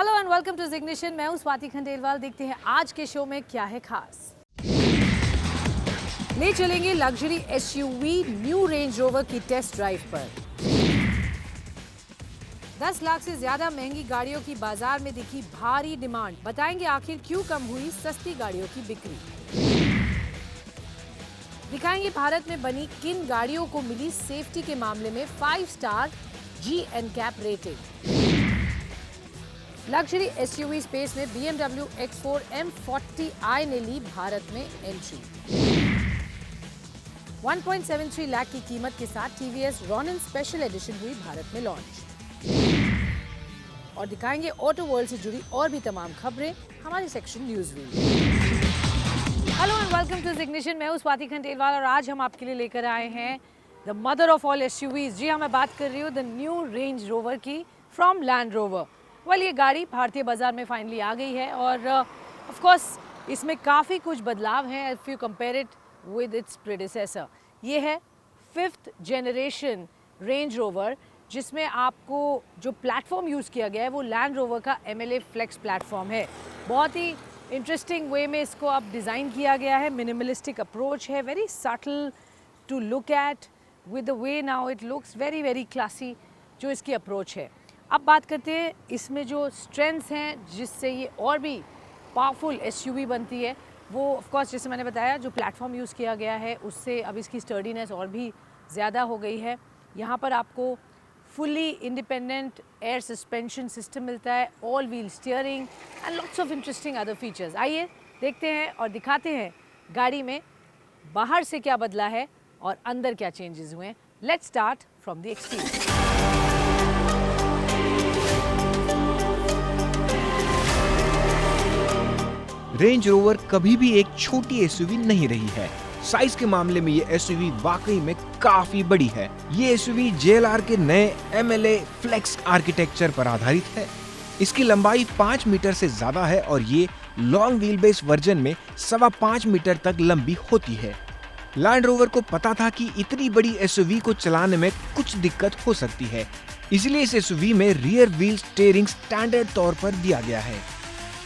Hello and welcome to Ignition. मैं हूं स्वाति खंडेलवाल। देखते हैं आज के शो में क्या है खास। ले चलेंगे luxury SUV new Range Rover की टेस्ट ड्राइव पर। 10 लाख से ज्यादा महंगी गाड़ियों की बाजार में दिखी भारी डिमांड। बताएंगे आखिर क्यों कम हुई सस्ती गाड़ियों की बिक्री। दिखाएंगे भारत में बनी किन गाड़ियों को मिली सेफ्टी के मामले में 5 star G NCAP rating. Luxury SUV space में BMW X4 M40i ने ली भारत में एंट्री। 1.73 लाख की कीमत के साथ TVS Ronin स्पेशल एडिशन हुई भारत में लॉन्च। और दिखाएंगे ऑटो वर्ल्ड से जुड़ी और भी तमाम खबरें हमारे section news wheel. Hello and welcome to Ignition. मैं हूं स्वाति खंडेलवाल और आज हम आपके लिए लेकर आए हैं the mother of all SUVs. जी हाँ, मैं बात कर रही हूँ द न्यू रेंज रोवर की फ्रॉम लैंड रोवर। ये गाड़ी भारतीय बाजार में फाइनली आ गई है और ऑफ कोर्स इसमें काफ़ी कुछ बदलाव हैं if you compare it with its predecessor. ये है 5th जनरेशन रेंज रोवर, जिसमें आपको जो प्लेटफॉर्म यूज़ किया गया है वो लैंड रोवर का MLA फ्लेक्स प्लेटफॉर्म है। बहुत ही इंटरेस्टिंग वे में इसको अब डिज़ाइन किया गया है। मिनिमलिस्टिक अप्रोच है, very subtle to look at with the way now it looks very very classy जो इसकी अप्रोच है। अब बात करते हैं इसमें जो स्ट्रेंथ्स हैं जिससे ये और भी पावरफुल एसयूवी बनती है। वो ऑफ कोर्स जैसे मैंने बताया जो प्लेटफॉर्म यूज़ किया गया है उससे अब इसकी स्टर्डीनेस और भी ज़्यादा हो गई है। यहाँ पर आपको fully independent air suspension system मिलता है, all wheel steering and lots of interesting other features. आइए देखते हैं और दिखाते हैं गाड़ी में बाहर से क्या बदला है और अंदर क्या चेंजेस हुए हैं। Let's start from the exterior. Range rover कभी भी एक छोटी एसयूवी नहीं रही है। साइज के मामले में ये एसयूवी वाकई में काफी बड़ी है। ये एसयूवी JLR के नए MLA फ्लेक्स आर्किटेक्चर पर आधारित है। इसकी लंबाई 5 मीटर से ज्यादा है और ये लॉन्ग व्हील बेस वर्जन में 5.25 मीटर तक लंबी होती है। लैंड रोवर को पता था कि इतनी बड़ी एसयूवी को चलाने में कुछ दिक्कत हो सकती है, इसलिए इस एसयूवी में रियर व्हील स्टीयरिंग स्टैंडर्ड तौर पर दिया गया है।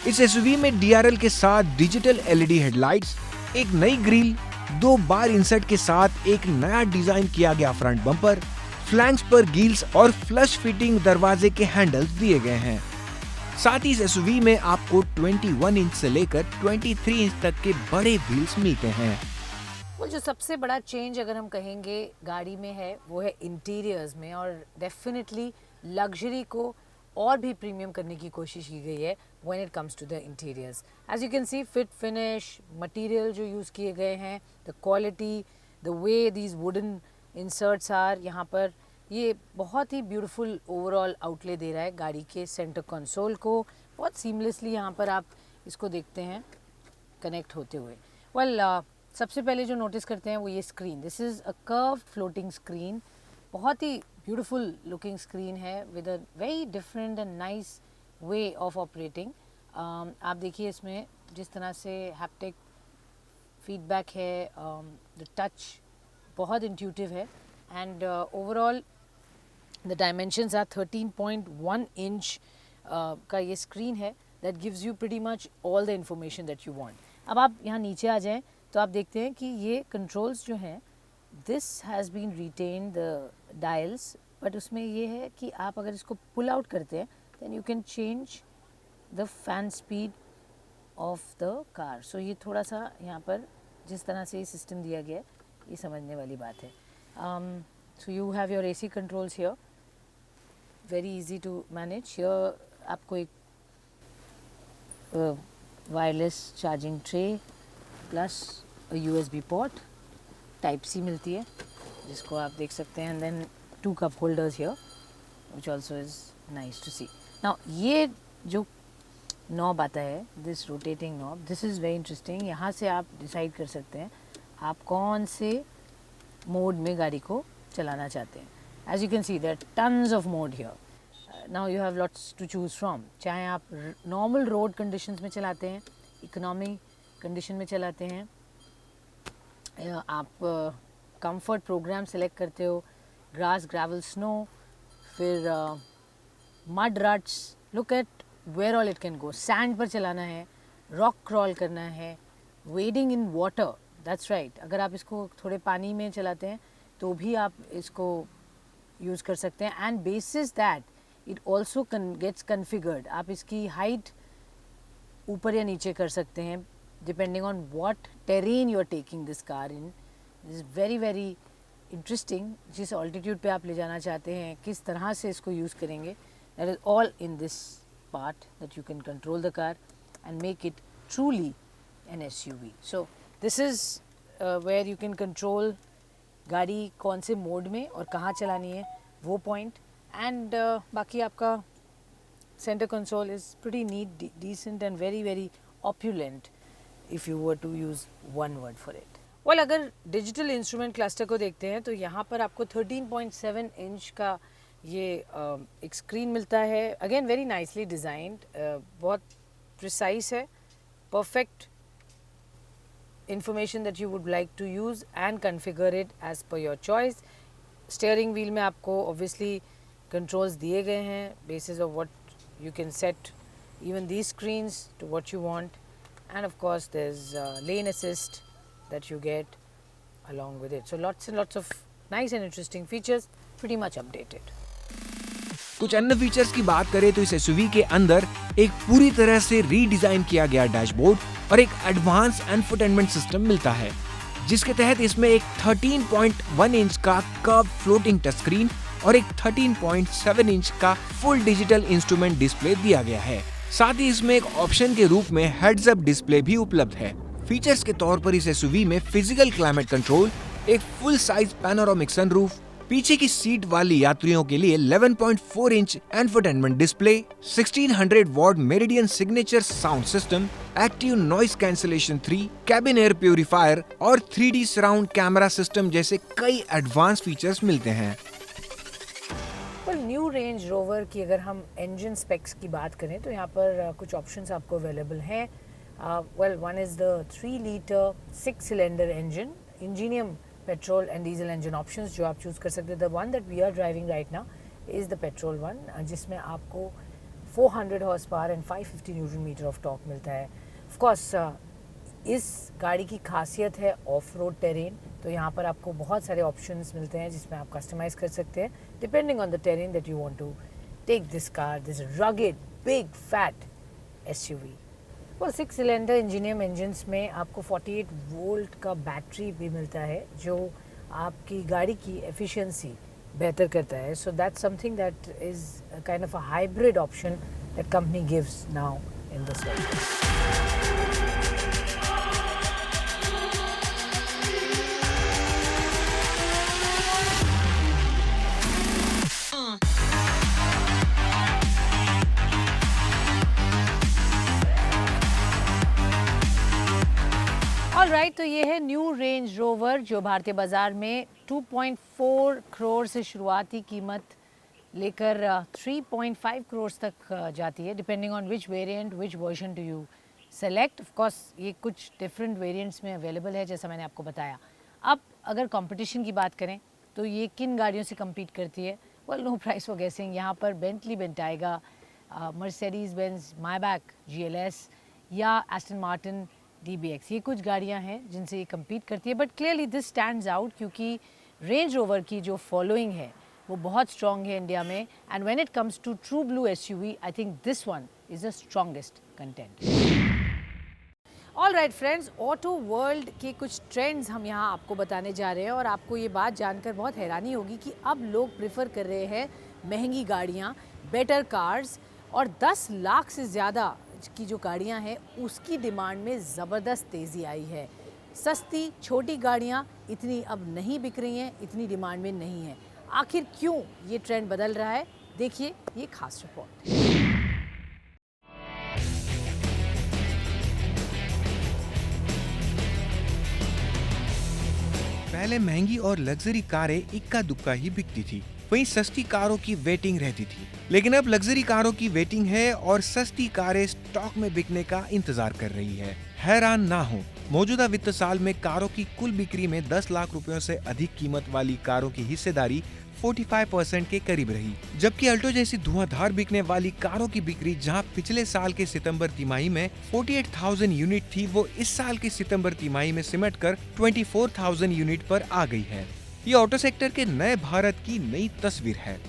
इस एसयूवी में DRL के साथ डिजिटल LED हेडलाइट्स, एक नई ग्रिल, 2 बार इंसर्ट के साथ एक नया डिजाइन किया गया फ्रंट बम्पर, फ्लैंक्स पर गिल्स और फ्लश फिटिंग दरवाजे के हैंडल्स दिए गए हैं। साथ ही इस एसयूवी में आपको 21 इंच से लेकर 23 इंच तक के बड़े व्हील्स मिलते हैं। जो सबसे बड़ा चेंज अगर हम कहेंगे गाड़ी में है वो है इंटीरियर्स में, और डेफिनेटली लग्जरी को और भी प्रीमियम करने की कोशिश की गई है when it comes to the interiors. As you can see fit finish, material जो यूज़ किए गए हैं, the quality, the way these wooden inserts are, यहाँ पर ये बहुत ही ब्यूटीफुल ओवरऑल आउटले दे रहा है गाड़ी के सेंटर कंसोल को। बहुत सीमलेसली यहाँ पर आप इसको देखते हैं कनेक्ट होते हुए। सबसे पहले जो नोटिस करते हैं वो ये screen. This is a curve floating screen. बहुत ही ब्यूटीफुल लुकिंग स्क्रीन है with a very different and nice way of operating. आप देखिए इसमें जिस तरह से हैप्टिक फीडबैक है, द टच बहुत इंट्यूटिव है and overall the dimensions are 13.1 inch का ये स्क्रीन है that gives you pretty much all the information that you want. अब आप यहाँ नीचे आ जाएं तो आप देखते हैं कि ये कंट्रोल्स जो हैं this has been retained the dials, but उसमें ये है कि आप अगर इसको पुल आउट करते हैं then you can change the fan speed of the car. So ये थोड़ा सा यहाँ पर जिस तरह से ये सिस्टम दिया गया है ये समझने वाली बात है। So you have your AC controls here, very easy to manage. Here आपको एक wireless charging tray plus USB port type C मिलती है जिसको आप देख सकते हैं, and then 2 cup holders here which also is nice to see. Now ये जो नॉब आता है, this rotating knob, this is very interesting. यहाँ से आप डिसाइड कर सकते हैं आप कौन से मोड में गाड़ी को चलाना चाहते हैं। As you can see there tons of mode here. Now you have lots to choose from. चाहे आप नॉर्मल रोड कंडीशंस में चलाते हैं, इकोनॉमी कंडीशन में चलाते हैं, आप कंफर्ट प्रोग्राम सेलेक्ट करते हो, ग्रास, ग्रेवल, स्नो, फिर mud ruts, look at where all it can go. Sand पर चलाना है, रॉक क्रॉल करना है, wading in water, that's right. अगर आप इसको थोड़े पानी में चलाते हैं तो भी आप इसको यूज़ कर सकते हैं. And basis that it also gets configured. आप इसकी हाइट ऊपर या नीचे कर सकते हैं depending on what terrain you are taking this car in. This is very very interesting. जिस ऑल्टीट्यूड पे आप ले जाना चाहते हैं, किस तरह से इसको यूज़ करेंगे, that is all in this part that you can control the car and make it truly an SUV. So this is where you can control गाड़ी कौन से मोड में और कहाँ चलानी है वो पॉइंट. एंड बाकी आपका centre console is pretty neat, decent and very very opulent if you were to use one word for it. Well, अगर डिजिटल इंस्ट्रूमेंट क्लस्टर को देखते हैं तो यहाँ पर आपको 13.7 इंच का ये एक स्क्रीन मिलता है. अगेन वेरी नाइसली डिज़ाइंड, बहुत प्रिसाइज है, perfect information that you would like to use and configure it as per your choice. Steering wheel में आपको obviously controls दिए गए हैं basis of what you can set even these screens to what you want, and of course there's lane assist that you get along with it. So lots and lots of nice and interesting features, pretty much updated. कुछ अन्य features की बात करें तो इस SUV के अंदर एक पूरी तरह से रीडिजाइन किया गया डैशबोर्ड और एक एडवांस इंफोटेनमेंट सिस्टम मिलता है, जिसके तहत इसमें एक 13.1 इंच का कर्व फ्लोटिंग टच स्क्रीन और एक 13.7 इंच का फुल डिजिटल इंस्ट्रूमेंट डिस्प्ले दिया गया है. साथ ही इसमें एक ऑप्शन के रूप में हेड्स अप डिस्प्ले भी उपलब्ध है. फीचर्स के तौर पर इस एसयूवी में फिजिकल क्लाइमेट कंट्रोल, एक फुल साइज पैनोरामिक सनरूफ, पीछे की सीट वाली यात्रियों के लिए 11.4 inch infotainment display, 1600 what meridian signature sound system, active noise cancellation 3, cabin air purifier और 3D सराउंड कैमरा सिस्टम जैसे कई एडवांस फीचर्स मिलते हैं. न्यू रेंज रोवर की अगर हम इंजन स्पेक्स की बात करें तो यहाँ पर कुछ ऑप्शंस आपको अवेलेबल हैं. Well, one is the 3 litre 6 cylinder engine, Ingenium petrol and diesel engine options जो आप चूज़ कर सकते हैं. The one that we are driving right now is the petrol one, जिसमें आपको 400 horse power and 550 newton metre of torque मिलता है. Of course इस गाड़ी की खासियत है ऑफ रोड टेरेन, तो यहाँ पर आपको बहुत सारे ऑप्शंस मिलते हैं जिसमें आप कस्टमाइज़ कर सकते हैं depending on the terrain that you want to take this car, this rugged big fat SUV. और 6 सिलेंडर इंजीनियम इंजन्स में आपको 48 वोल्ट का बैटरी भी मिलता है जो आपकी गाड़ी की एफिशिएंसी बेहतर करता है. So that's something that is kind of a hybrid option that company gives now in this version. Alright, तो ये है न्यू रेंज रोवर जो भारतीय बाज़ार में 2.4 करोड़ से शुरुआती कीमत लेकर 3.5 करोड़ तक जाती है depending on which variant, which version do you select. Of course ये कुछ डिफरेंट वेरिएंट्स में अवेलेबल है जैसा मैंने आपको बताया. अब अगर कंपटीशन की बात करें तो ये किन गाड़ियों से कम्पीट करती है? वेल, नो प्राइस फॉर गेसिंग. यहाँ पर बेंटली बेंटाइगा, मर्सिडीज़ बेंज मायबैक GLS या एस्टन मार्टिन DBX, ये कुछ गाड़ियाँ हैं जिनसे ये कम्पीट करती है. But clearly this stands out क्योंकि रेंज रोवर की जो फॉलोइंग है वो बहुत स्ट्रॉन्ग है इंडिया में. And when it comes to true blue SUV, I think this one is the strongest content. Alright friends, auto world के कुछ ट्रेंड्स हम यहाँ आपको बताने जा रहे हैं और आपको ये बात जानकर बहुत हैरानी होगी कि अब लोग प्रेफर कर रहे हैं महंगी गाड़ियाँ, बेटर कार्स, और 10 लाख से ज़्यादा की जो गाड़ियां हैं उसकी डिमांड में ज़बरदस्त तेज़ी आई है. सस्ती छोटी गाड़ियां इतनी अब नहीं बिक रही हैं, इतनी डिमांड में नहीं है. आखिर क्यों ये ट्रेंड बदल रहा है, देखिए ये खास रिपोर्ट. पहले महंगी और लग्जरी कारें इक्का दुक्का ही बिकती थी, वहीं सस्ती कारों की वेटिंग रहती थी. लेकिन अब लग्जरी कारों की वेटिंग है और सस्ती कारें स्टॉक में बिकने का इंतजार कर रही है. हैरान ना हो, मौजूदा वित्त साल में कारों की कुल बिक्री में 10 लाख रुपयों से अधिक कीमत वाली कारों की हिस्सेदारी 45% के करीब रही, जबकि अल्टो जैसी धुआंधार बिकने वाली कारों की बिक्री जहां पिछले साल के सितंबर तिमाही में 48,000 यूनिट थी, वो इस साल की सितंबर तिमाही में सिमटकर 24,000 यूनिट पर आ गई है। ये ऑटो सेक्टर के नए भारत की नई तस्वीर है।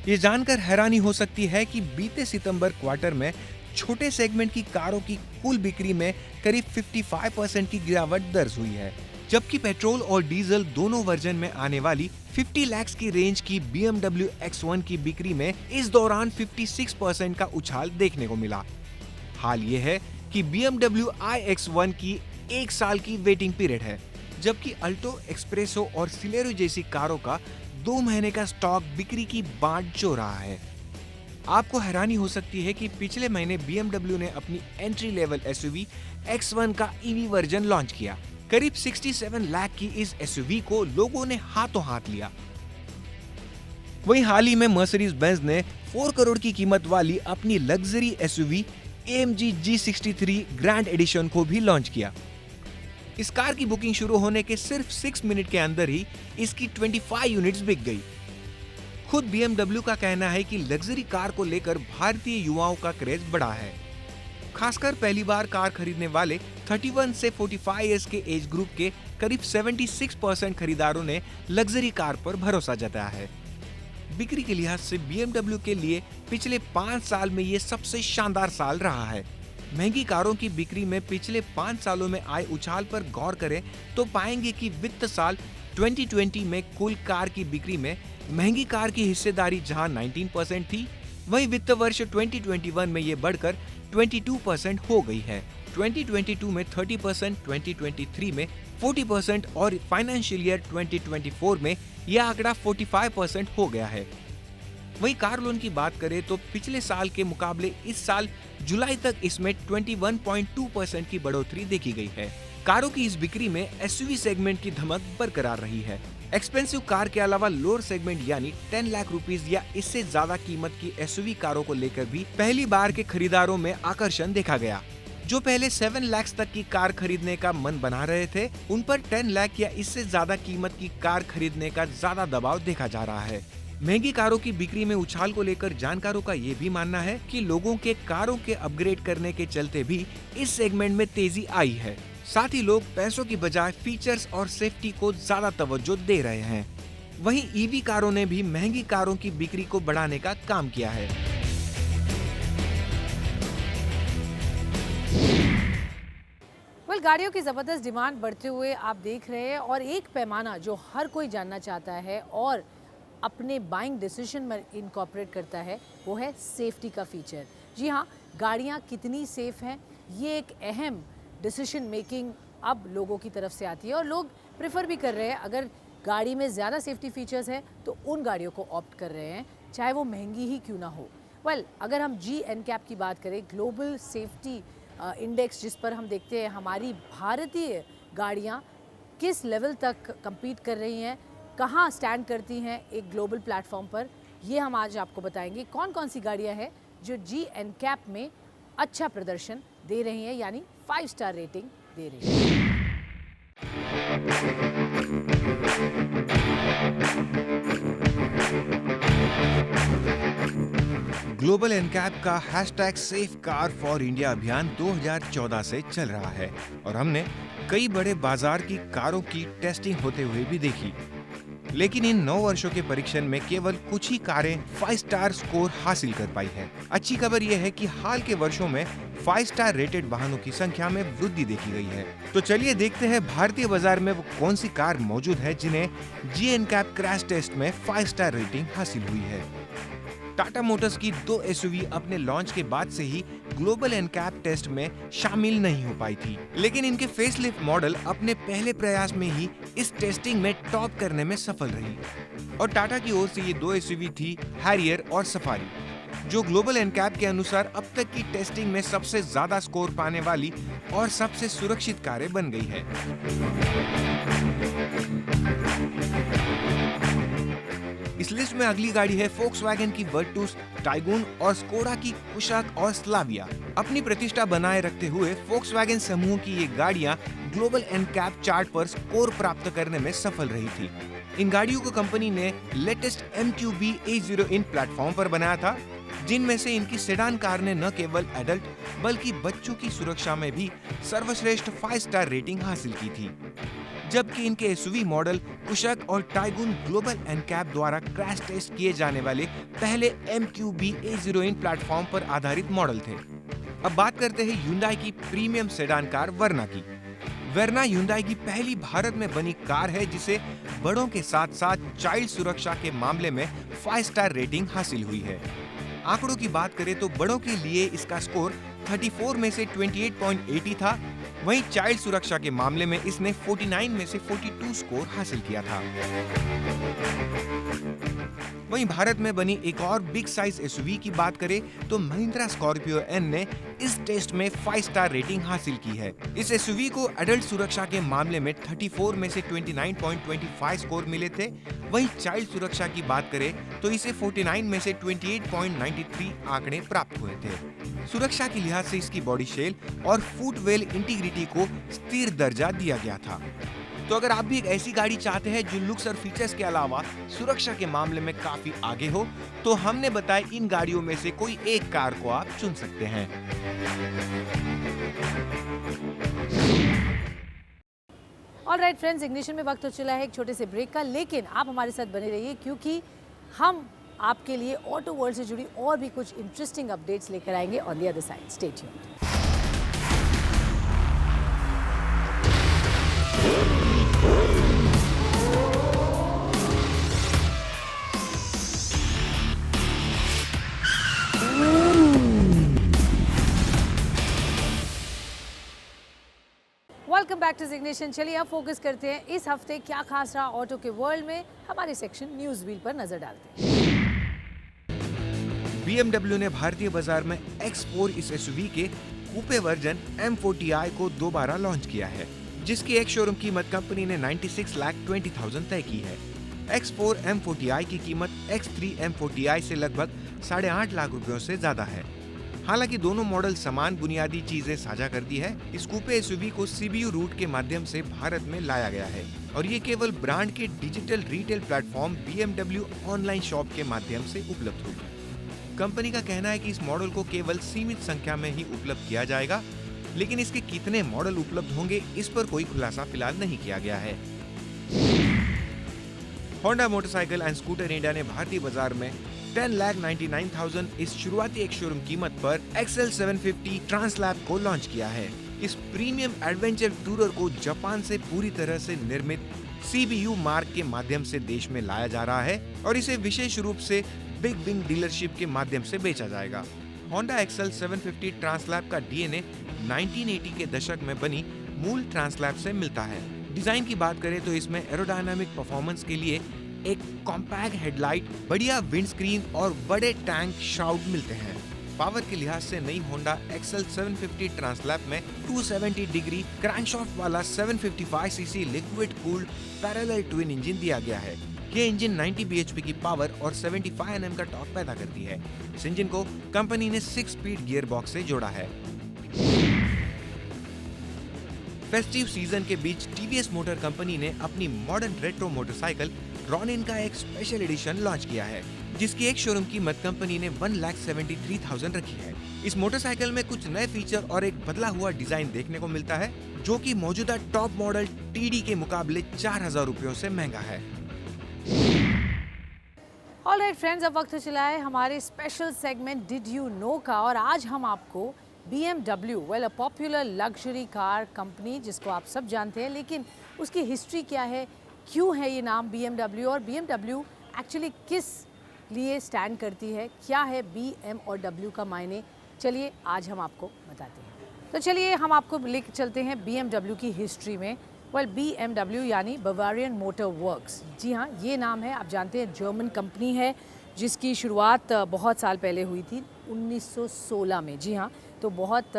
ये जानकर हैरानी हो सकती है कि बीते सितंबर क्वार्टर में छोटे सेगमेंट की कारों की कुल बिक्री में करीब 55% की गिरावट दर्ज हुई है, जबकि पेट्रोल और डीजल दोनों वर्जन में आने वाली 50 लाख की रेंज की BMW X1 की बिक्री में इस दौरान 56% का उछाल देखने को मिला। हाल ये है कि BMW iX1 की 1 साल की वेटिंग पीरियड है, जबकि अल्टो, एक्सप्रेसो और सिलेरो जैसी कारों का 2 महीने का स्टॉक बिक्री की बाट जो रहा है। आपको हैरानी हो सकती है कि पिछले महीने BMW ने अपनी एंट्री लेवल SUV X1 का EV वर्जन लॉन्च किया। करीब 67 लाख की इस SUV को लोगों ने हाथों हाथ लिया। वहीं हाल ही में मर्सिडीज बेंज ने 4 करोड़ की कीमत वाली अपनी luxury SUV AMG G63 grand edition को भी लॉन्च किया। इस कार की बुकिंग शुरू होने के सिर्फ 6 मिनट के अंदर ही इसकी 25 यूनिट्स बिक गई। खुद BMW का कहना है कि लग्जरी कार को लेकर भारतीय युवाओं का क्रेज बढ़ा है। खासकर पहली बार कार खरीदने वाले 31 से 45 इयर्स के एज ग्रुप के करीब 76% खरीदारों ने लग्जरी कार पर भरोसा जताया है। बिक्री के लिहाज से BMW के लिए पिछले 5 साल में ये सबसे शानदार साल रहा है। महंगी कारों की बिक्री में पिछले 5 सालों में आए उछाल पर गौर करें तो पाएंगे कि वित्त साल 2020 में कुल कार की बिक्री में महंगी कार की हिस्सेदारी जहां 19% थी, वहीं वित्त वर्ष 2021 में ये बढ़कर 22% हो गई है। 2022 में 30%, 2023 में 40% और फाइनेंशियल ईयर 2024 में यह आंकड़ा 45% हो गया है। वहीं कार लोन की बात करें तो पिछले साल के मुकाबले इस साल जुलाई तक इसमें 21.2% की बढ़ोतरी देखी गई है। कारों की इस बिक्री में SUV सेगमेंट की धमक बरकरार रही है। एक्सपेंसिव कार के अलावा लोअर सेगमेंट यानी 10 लाख रुपीस या इससे ज्यादा कीमत की SUV कारों को लेकर भी पहली बार के खरीदारों में आकर्षण देखा गया। जो पहले 7 लाख तक की कार खरीदने का मन बना रहे थे, उन पर 10 लाख या इससे ज्यादा कीमत की कार खरीदने का ज्यादा दबाव देखा जा रहा है। महंगी कारों की बिक्री में उछाल को लेकर जानकारों का ये भी मानना है कि लोगों के कारों के अपग्रेड करने के चलते भी इस सेगमेंट में तेजी आई है। साथ ही लोग पैसों की बजाय फीचर्स और सेफ्टी को ज्यादा तवज्जो दे रहे हैं। वहीं EV कारों ने भी महंगी कारों की बिक्री को बढ़ाने का काम किया है। गाड़ियों की जबरदस्त डिमांड बढ़ते हुए आप देख रहे हैं, और एक पैमाना जो हर कोई जानना चाहता है और अपने बाइंग डिसीजन में इनकॉर्पोरेट करता है, वो है सेफ्टी का फीचर। जी हाँ, गाड़ियाँ कितनी सेफ हैं, ये एक अहम डिसीजन मेकिंग अब लोगों की तरफ से आती है, और लोग प्रेफर भी कर रहे हैं। अगर गाड़ी में ज़्यादा सेफ्टी फीचर्स हैं तो उन गाड़ियों को ऑप्ट कर रहे हैं, चाहे वो महंगी ही क्यों ना हो। अगर हम GNCAP की बात करें, ग्लोबल सेफ्टी इंडेक्स, जिस पर हम देखते हैं हमारी भारतीय गाड़ियाँ किस लेवल तक compete कर रही हैं, कहाँ स्टैंड करती हैं एक ग्लोबल प्लेटफॉर्म पर, ये हम आज आपको बताएंगे। कौन कौन सी गाड़ियाँ हैं जो GNCAP में अच्छा प्रदर्शन दे रही हैं, यानी 5 स्टार रेटिंग दे रही हैं। ग्लोबल एनकैप का #सेफ कार फॉर इंडिया अभियान 2014 से चल रहा है और हमने कई बड़े बाजार की कारों की टेस्टिंग होते हुए भी देखी, लेकिन इन 9 वर्षों के परीक्षण में केवल कुछ ही कारें 5 स्टार स्कोर हासिल कर पाई है। अच्छी खबर यह है कि हाल के वर्षों में 5 स्टार रेटेड वाहनों की संख्या में वृद्धि देखी गई है। तो चलिए देखते हैं भारतीय बाजार में वो कौन सी कार मौजूद है जिन्हें GNCAP क्रैश टेस्ट में 5 स्टार रेटिंग हासिल हुई है। टाटा मोटर्स की 2 SUV अपने लॉन्च के बाद से ही ग्लोबल एनकैप टेस्ट में शामिल नहीं हो पाई थी, लेकिन इनके फेसलिफ्ट मॉडल अपने पहले प्रयास में ही इस टेस्टिंग में टॉप करने में सफल रही। और टाटा की ओर से ये 2 SUV थी हैरियर और सफारी, जो ग्लोबल एनकैप के अनुसार अब तक की टेस्टिंग में सबसे ज्यादा स्कोर पाने वाली और सबसे सुरक्षित कारें बन गई है। इस इस लिस्ट में अगली गाड़ी है फोक्सवैगन की वर्टुस, टाइगून और स्कोडा की कुशाक और स्लाविया। अपनी प्रतिष्ठा बनाए रखते हुए फोक्सवैगन समूह की ये गाड़ियां ग्लोबल एनकैप चार्ट पर स्कोर प्राप्त करने में सफल रही थी। इन गाड़ियों को कंपनी ने लेटेस्ट MQB A0 इन प्लेटफॉर्म पर बनाया था, जिनमें से इनकी सेडान कार ने न केवल एडल्ट बल्कि बच्चों की सुरक्षा में भी सर्वश्रेष्ठ 5 स्टार रेटिंग हासिल की थी। जबकि इनके एसयूवी मॉडल कुशक और टाइगून ग्लोबल एनकैप द्वारा क्रैश टेस्ट किए जाने वाले पहले MQB A0 इन प्लेटफॉर्म पर आधारित मॉडल थे। अब बात करते हैं Hyundai की प्रीमियम सेडान कार वर्ना की। वर्ना Hyundai की पहली भारत में बनी कार है जिसे बड़ों के साथ साथ चाइल्ड सुरक्षा के मामले में 5 स्टार रेटिंग हासिल हुई है। आंकड़ों की बात करें तो बड़ों के लिए इसका स्कोर 34 में से 28.80 था, वहीं चाइल्ड सुरक्षा के मामले में इसने 49 में से 42 स्कोर हासिल किया था। वहीं भारत में बनी एक और बिग साइज एसयूवी की बात करें तो महिंद्रा स्कॉर्पियो एन ने इस टेस्ट में 5 स्टार रेटिंग हासिल की है। इस एसयूवी को एडल्ट सुरक्षा के मामले में 34 में से 29.25 स्कोर मिले थे, वहीं चाइल्ड सुरक्षा की बात करें तो इसे 49 में से 28.93 आंकड़े प्राप्त हुए थे। सुरक्षा के लिहाज से इसकी बॉडी शेल और फुटवेल इंटीग्रिटी को स्थिर दर्जा दिया गया था। तो अगर आप भी एक ऐसी गाड़ी चाहते हैं जो लुक्स और फीचर्स के अलावा सुरक्षा के मामले में काफी आगे हो, तो हमने बताए इन गाड़ियों में से कोई एक कार को आप चुन सकते हैं। ऑलराइट फ्रेंड्स, इग्निशन में वक्त हो चला है एक छोटे से ब्रेक का, लेकिन आप हमारे साथ बने रहिए क्योंकि हम आपके लिए ऑटो वर्ल्ड से जुड़ी और भी कुछ इंटरेस्टिंग अपडेट्स लेकर आएंगे on the other side. Stay tuned. Welcome back to Ignition. चलिए अब फोकस करते हैं इस हफ्ते क्या खास रहा ऑटो के वर्ल्ड में। हमारे सेक्शन न्यूज व्हील पर नजर डालते हैं। BMW ने भारतीय बाजार में X4 इस एसयूवी के कूपे वर्जन M40i को दोबारा लॉन्च किया है, जिसकी एक शोरूम कीमत कंपनी ने 96,20,000 तय की है। X4 M40i की कीमत X3 M40i से लगभग 8.5 लाख रुपयों से ज्यादा है। हालांकि दोनों मॉडल समान बुनियादी चीजें साझा करती है। इस कूपे एसयूवी को CBU रूट के माध्यम से भारत में लाया गया है और ये केवल ब्रांड के digital retail platform BMW online shop के माध्यम से उपलब्ध होगी। कंपनी का कहना है कि इस मॉडल को केवल सीमित संख्या में ही उपलब्ध किया जाएगा, लेकिन इसके कितने मॉडल उपलब्ध होंगे इस पर कोई खुलासा फिलहाल नहीं किया गया है। Honda motorcycle and scooter India ने भारतीय बाजार में 10,99,000 इस शुरुआती एक शोरूम कीमत पर XL 750 ट्रांसलैब को लॉन्च किया है। इस प्रीमियम एडवेंचर टूरर को जापान से पूरी तरह से निर्मित CBU मार्क के माध्यम से देश में लाया जा रहा है और इसे विशेष रूप से बिग विंग डीलरशिप के माध्यम से बेचा जाएगा। होंडा XL 750 ट्रांसलैब का DNA 1980 के दशक में बनी मूल ट्रांसलैब से मिलता है। डिजाइन की बात करें तो इसमें एरोडायनामिक परफॉर्मेंस के लिए एक कॉम्पैक्ट हेडलाइट, बढ़िया विंडस्क्रीन और बड़े टैंक शाउट मिलते हैं। पावर के लिहाज से नई होंडा XL 750 ट्रांसलैब में 270 डिग्री क्रैंकशाफ्ट वाला 755 CC liquid cooled parallel twin engine दिया गया है। ये इंजन 90 bhp की पावर और 75 Nm का टॉर्क पैदा करती है। इस इंजन को कंपनी ने 6 स्पीड गियर बॉक्स से जोड़ा है। फेस्टिव सीजन के बीच TVS मोटर कंपनी ने अपनी मॉडर्न रेट्रो मोटरसाइकिल रॉनिन का एक स्पेशल एडिशन लॉन्च किया है, जिसकी एक शोरूम कीमत कंपनी ने 1,73,000 रखी है। इस मोटरसाइकिल में कुछ नए फीचर और एक बदला हुआ डिजाइन देखने को मिलता है, जो कि मौजूदा टॉप मॉडल TD के मुकाबले 4,000 रुपयों से महंगा है। ऑलराइट फ्रेंड्स, अब वक्त हो चला है हमारे special segment did you know का, और आज हम आपको BMW, well a popular luxury car company जिसको आप सब जानते हैं, लेकिन उसकी हिस्ट्री क्या है, क्यों है ये नाम BMW और BMW एक्चुअली किस लिए स्टैंड करती है, क्या है BM और W का मायने, चलिए आज हम आपको बताते हैं। तो चलिए हम आपको लेकर चलते हैं BMW की हिस्ट्री में। वेल BMW यानी बवारियन मोटर वर्क्स, जी हाँ ये नाम है। आप जानते हैं जर्मन कंपनी है जिसकी शुरुआत बहुत साल पहले हुई थी 1916 में। जी हाँ, तो बहुत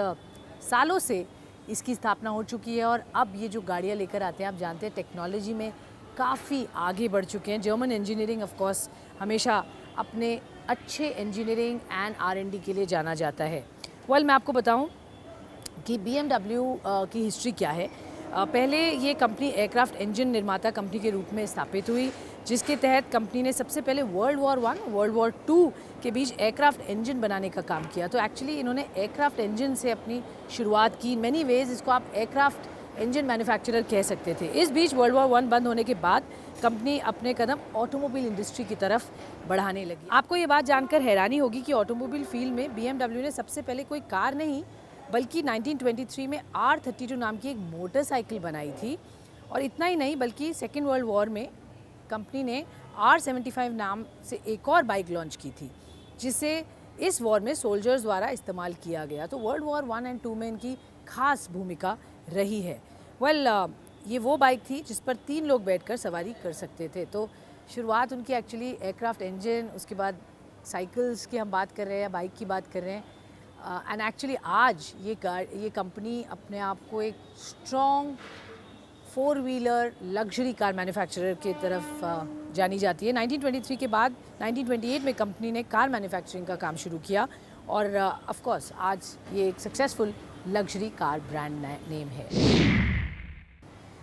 सालों से इसकी स्थापना हो चुकी है और अब ये जो गाड़ियाँ लेकर आते हैं, आप जानते हैं टेक्नोलॉजी में काफ़ी आगे बढ़ चुके हैं। जर्मन इंजीनियरिंग ऑफ कोर्स हमेशा अपने अच्छे इंजीनियरिंग एंड R&D के लिए जाना जाता है। मैं आपको बताऊं कि BMW की हिस्ट्री क्या है। पहले ये कंपनी एयरक्राफ्ट इंजन निर्माता कंपनी के रूप में स्थापित हुई, जिसके तहत कंपनी ने सबसे पहले वर्ल्ड वॉर 1 वर्ल्ड वॉर 2 के बीच एयरक्राफ्ट इंजन बनाने का काम किया। तो एक्चुअली इन्होंने एयरक्राफ्ट इंजन से अपनी शुरुआत की। मैनी वेज इसको आप एयरक्राफ्ट इंजन मैन्युफैक्चरर कह सकते थे। इस बीच वर्ल्ड वॉर 1 बंद होने के बाद कंपनी अपने कदम ऑटोमोबाइल इंडस्ट्री की तरफ बढ़ाने लगी। आपको ये बात जानकर हैरानी होगी कि ऑटोमोबाइल फील्ड में BMW ने सबसे पहले कोई कार नहीं बल्कि 1923 में R32 नाम की एक मोटरसाइकिल बनाई थी। और इतना ही नहीं बल्कि सेकेंड वर्ल्ड वॉर में कंपनी ने R75 नाम से एक और बाइक लॉन्च की थी, जिसे इस वॉर में सोल्जर्स द्वारा इस्तेमाल किया गया। तो वर्ल्ड वॉर 1 एंड 2 में इनकी खास भूमिका रही है। ये वो बाइक थी जिस पर 3 लोग बैठकर सवारी कर सकते थे। तो शुरुआत उनकी एक्चुअली एयरक्राफ्ट इंजन, उसके बाद साइकिल्स की हम बात कर रहे हैं या बाइक की बात कर रहे हैं। एंड एक्चुअली आज ये कंपनी अपने आप को एक strong 4 wheeler luxury car manufacturer की तरफ जानी जाती है। 1923 के बाद 1928 में कंपनी ने कार मैन्युफैक्चरिंग का काम शुरू किया और ऑफ कोर्स आज ये एक successful luxury car brand name है।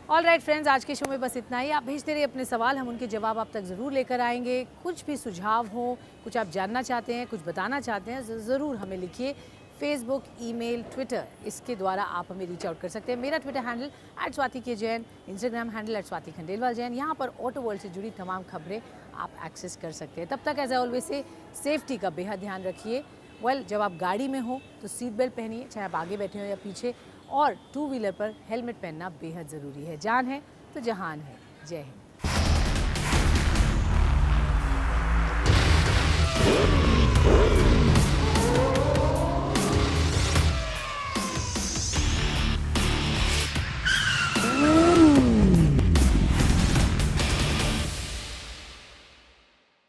ऑल राइट फ्रेंड्स, आज के शो में बस इतना ही। आप भेजते रहिए अपने सवाल, हम उनके जवाब आप तक ज़रूर लेकर आएंगे। कुछ भी सुझाव हो, कुछ आप जानना चाहते हैं, कुछ बताना चाहते हैं, ज़रूर हमें लिखिए। फेसबुक, ईमेल, ट्विटर, इसके द्वारा आप हमें रीच आउट कर सकते हैं। मेरा ट्विटर हैंडल @स्वाति_K_Jain, इंस्टाग्राम हैंडल @SwatiKhandelwalJain। यहाँ पर ऑटो वर्ल्ड से जुड़ी तमाम खबरें आप एक्सेस कर सकते हैं। तब तक एज ऑलवेज से सेफ्टी का बेहद ध्यान रखिए। जब आप गाड़ी में हो तो सीट बेल्ट पहनिए, चाहे आप आगे बैठे हो या पीछे, और 2 व्हीलर पर हेलमेट पहनना बेहद ज़रूरी है। जान है तो जहान है। जय हिंद।